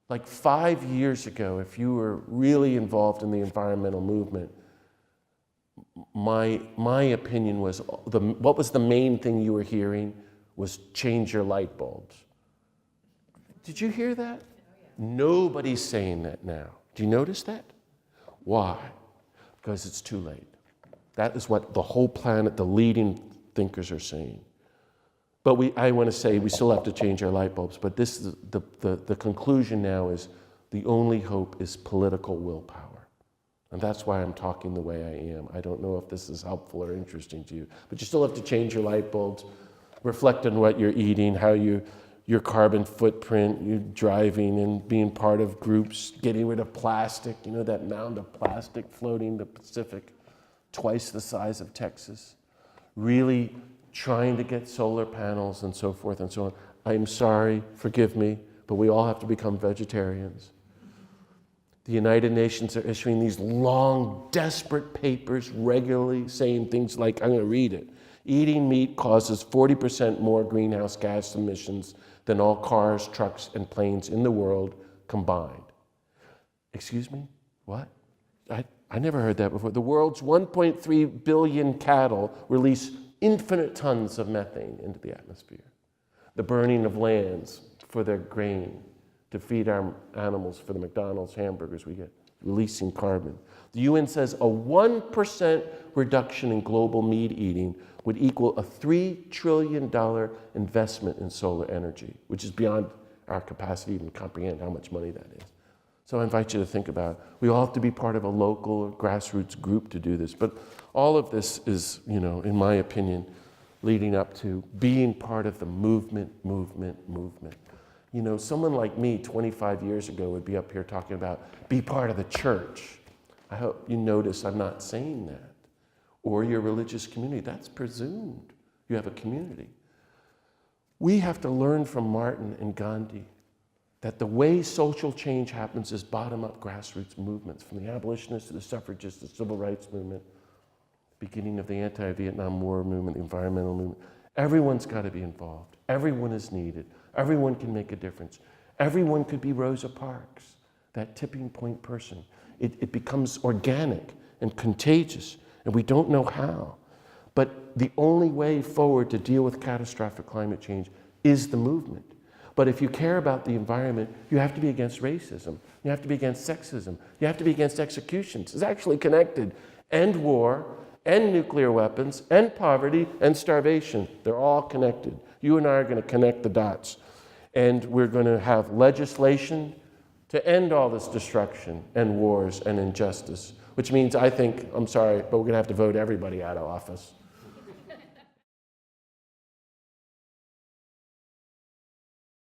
Like 5 years ago, if you were really involved in the environmental movement, my opinion was, what was the main thing you were hearing was change your light bulbs. Did you hear that? Nobody's saying that now. Do you notice that? Why? Because it's too late. That is what the whole planet, the leading thinkers are saying. But I want to say we still have to change our light bulbs, but this is the conclusion now is the only hope is political willpower. And that's why I'm talking the way I am. I don't know if this is helpful or interesting to you, but you still have to change your light bulbs, reflect on what you're eating, how your carbon footprint, you driving and being part of groups, getting rid of plastic, you know, that mound of plastic floating in the Pacific, twice the size of Texas, really trying to get solar panels and so forth and so on. I'm sorry, forgive me, but we all have to become vegetarians. The United Nations are issuing these long, desperate papers regularly saying things like, I'm going to read it, eating meat causes 40% more greenhouse gas emissions than all cars, trucks, and planes in the world combined. Excuse me? What? I never heard that before. The world's 1.3 billion cattle release infinite tons of methane into the atmosphere. The burning of lands for their grain, to feed our animals for the McDonald's hamburgers we get, releasing carbon. The UN says a 1% reduction in global meat eating would equal a $3 trillion investment in solar energy, which is beyond our capacity to even comprehend how much money that is. So I invite you to think about it. We all have to be part of a local or grassroots group to do this, but all of this is, you know, in my opinion, leading up to being part of the movement. You know, someone like me 25 years ago would be up here talking about be part of the church. I hope you notice I'm not saying that. Or your religious community, that's presumed. You have a community. We have to learn from Martin and Gandhi that the way social change happens is bottom-up grassroots movements, from the abolitionists to the suffragists, the civil rights movement, beginning of the anti-Vietnam War movement, the environmental movement. Everyone's got to be involved. Everyone is needed. Everyone can make a difference. Everyone could be Rosa Parks, that tipping point person. It becomes organic and contagious, and we don't know how. But the only way forward to deal with catastrophic climate change is the movement. But if you care about the environment, you have to be against racism. You have to be against sexism. You have to be against executions. It's actually connected. End war, end nuclear weapons, end poverty, end starvation. They're all connected. You and I are going to connect the dots. And we're going to have legislation to end all this destruction and wars and injustice, which means I think, I'm sorry, but we're going to have to vote everybody out of office.